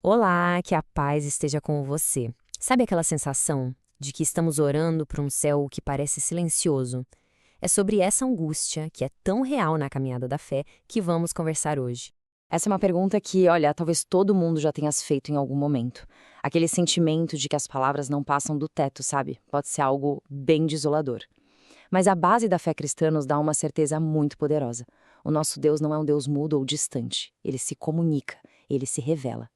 Olá, que a paz esteja com você. Sabe aquela sensação de que estamos orando para um céu que parece silencioso? É sobre essa angústia, que é tão real na caminhada da fé, que vamos conversar hoje. Essa é uma pergunta que, olha, talvez todo mundo já tenha se feito em algum momento. Aquele sentimento de que as palavras não passam do teto, sabe? Pode ser algo bem desolador. Mas a base da fé cristã nos dá uma certeza muito poderosa. O nosso Deus não é um Deus mudo ou distante. Ele se comunica, ele se revela.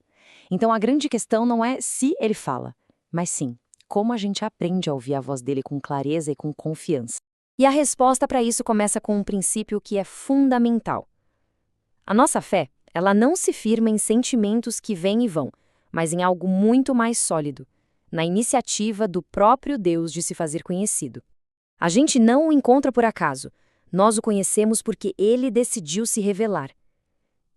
Então a grande questão não é se ele fala, mas sim como a gente aprende a ouvir a voz dele com clareza e com confiança. E a resposta para isso começa com um princípio que é fundamental. A nossa fé, ela não se firma em sentimentos que vêm e vão, mas em algo muito mais sólido, na iniciativa do próprio Deus de se fazer conhecido. A gente não o encontra por acaso, nós o conhecemos porque ele decidiu se revelar.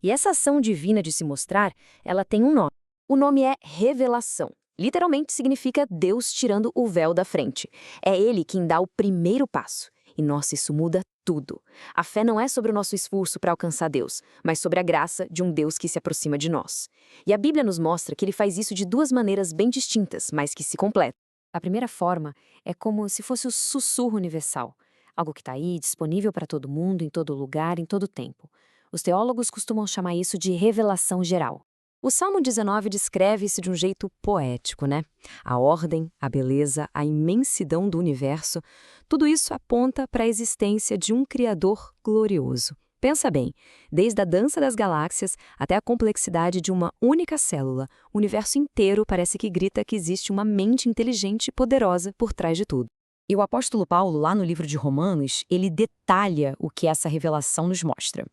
E essa ação divina de se mostrar, ela tem um nome. O nome é revelação. Literalmente significa Deus tirando o véu da frente. É Ele quem dá o primeiro passo. E nossa, isso muda tudo. A fé não é sobre o nosso esforço para alcançar Deus, mas sobre a graça de um Deus que se aproxima de nós. E a Bíblia nos mostra que ele faz isso de duas maneiras bem distintas, mas que se completam. A primeira forma é como se fosse o sussurro universal, algo que está aí, disponível para todo mundo, em todo lugar, em todo tempo. Os teólogos costumam chamar isso de revelação geral. O Salmo 19 descreve isso de um jeito poético, né? A ordem, a beleza, a imensidão do universo, tudo isso aponta para a existência de um Criador glorioso. Pensa bem, desde a dança das galáxias até a complexidade de uma única célula, o universo inteiro parece que grita que existe uma mente inteligente e poderosa por trás de tudo. E o apóstolo Paulo, lá no livro de Romanos, ele detalha o que essa revelação nos mostra.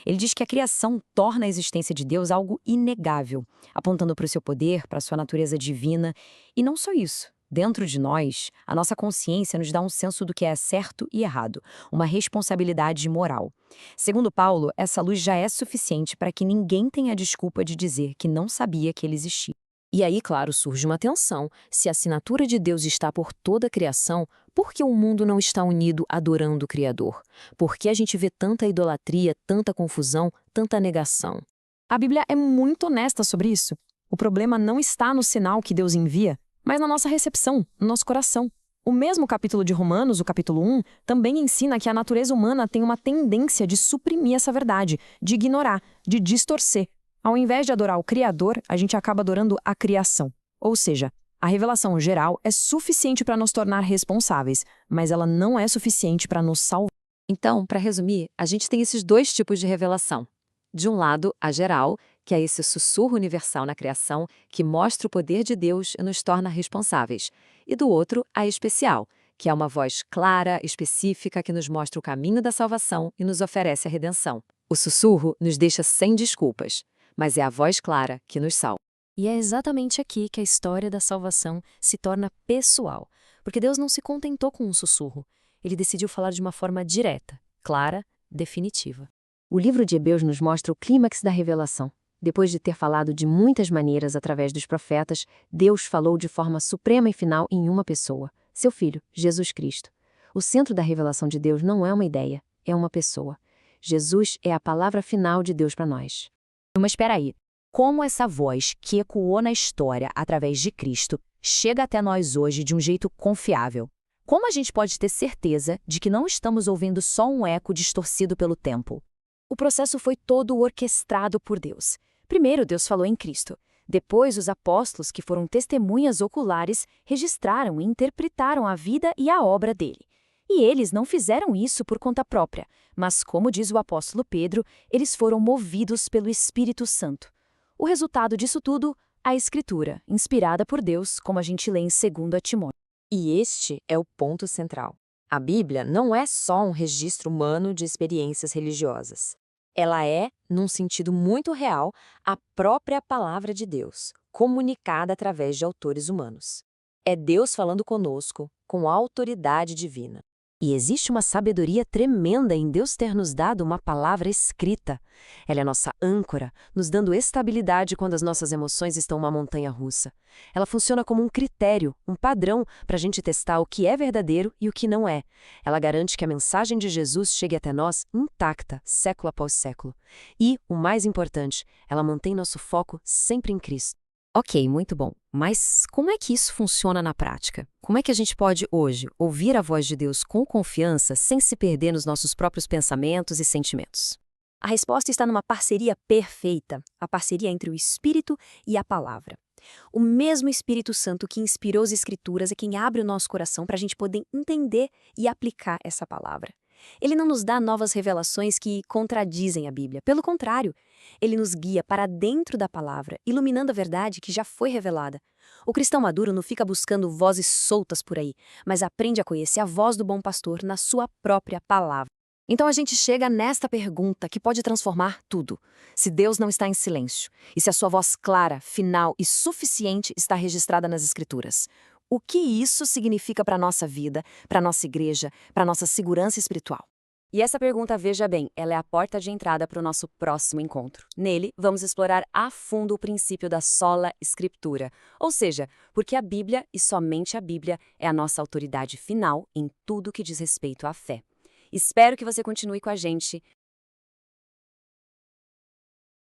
Ele diz que a criação torna a existência de Deus algo inegável, apontando para o seu poder, para a sua natureza divina. E não só isso. Dentro de nós, a nossa consciência nos dá um senso do que é certo e errado, uma responsabilidade moral. Segundo Paulo, essa luz já é suficiente para que ninguém tenha a desculpa de dizer que não sabia que ele existia. E aí, claro, surge uma tensão. Se a assinatura de Deus está por toda a criação, por que o mundo não está unido adorando o Criador? Por que a gente vê tanta idolatria, tanta confusão, tanta negação? A Bíblia é muito honesta sobre isso. O problema não está no sinal que Deus envia, mas na nossa recepção, no nosso coração. O mesmo capítulo de Romanos, o capítulo 1, também ensina que a natureza humana tem uma tendência de suprimir essa verdade, de ignorar, de distorcer. Ao invés de adorar o Criador, a gente acaba adorando a criação. Ou seja, a revelação geral é suficiente para nos tornar responsáveis, mas ela não é suficiente para nos salvar. Então, para resumir, a gente tem esses dois tipos de revelação. De um lado, a geral, que é esse sussurro universal na criação que mostra o poder de Deus e nos torna responsáveis. E do outro, a especial, que é uma voz clara, específica, que nos mostra o caminho da salvação e nos oferece a redenção. O sussurro nos deixa sem desculpas, mas é a voz clara que nos salva. E é exatamente aqui que a história da salvação se torna pessoal, porque Deus não se contentou com um sussurro. Ele decidiu falar de uma forma direta, clara, definitiva. O livro de Hebreus nos mostra o clímax da revelação. Depois de ter falado de muitas maneiras através dos profetas, Deus falou de forma suprema e final em uma pessoa, seu Filho, Jesus Cristo. O centro da revelação de Deus não é uma ideia, é uma pessoa. Jesus é a palavra final de Deus para nós. Mas espera aí, como essa voz que ecoou na história através de Cristo chega até nós hoje de um jeito confiável? Como a gente pode ter certeza de que não estamos ouvindo só um eco distorcido pelo tempo? O processo foi todo orquestrado por Deus. Primeiro, Deus falou em Cristo. Depois, os apóstolos, que foram testemunhas oculares, registraram e interpretaram a vida e a obra dele. E eles não fizeram isso por conta própria, mas, como diz o apóstolo Pedro, eles foram movidos pelo Espírito Santo. O resultado disso tudo, a Escritura, inspirada por Deus, como a gente lê em 2 Timóteo. E este é o ponto central. A Bíblia não é só um registro humano de experiências religiosas. Ela é, num sentido muito real, a própria palavra de Deus, comunicada através de autores humanos. É Deus falando conosco, com autoridade divina. E existe uma sabedoria tremenda em Deus ter nos dado uma palavra escrita. Ela é nossa âncora, nos dando estabilidade quando as nossas emoções estão uma montanha-russa. Ela funciona como um critério, um padrão para a gente testar o que é verdadeiro e o que não é. Ela garante que a mensagem de Jesus chegue até nós intacta, século após século. E, o mais importante, ela mantém nosso foco sempre em Cristo. Ok, muito bom. Mas como é que isso funciona na prática? Como é que a gente pode, hoje, ouvir a voz de Deus com confiança sem se perder nos nossos próprios pensamentos e sentimentos? A resposta está numa parceria perfeita, a parceria entre o Espírito e a Palavra. O mesmo Espírito Santo que inspirou as Escrituras é quem abre o nosso coração para a gente poder entender e aplicar essa palavra. Ele não nos dá novas revelações que contradizem a Bíblia. Pelo contrário, ele nos guia para dentro da palavra, iluminando a verdade que já foi revelada. O cristão maduro não fica buscando vozes soltas por aí, mas aprende a conhecer a voz do bom pastor na sua própria palavra. Então a gente chega nesta pergunta que pode transformar tudo. Se Deus não está em silêncio, e se a sua voz clara, final e suficiente está registrada nas Escrituras, o que isso significa para a nossa vida, para a nossa igreja, para a nossa segurança espiritual? E essa pergunta, veja bem, ela é a porta de entrada para o nosso próximo encontro. Nele, vamos explorar a fundo o princípio da sola escritura, ou seja, porque a Bíblia, e somente a Bíblia, é a nossa autoridade final em tudo que diz respeito à fé. Espero que você continue com a gente.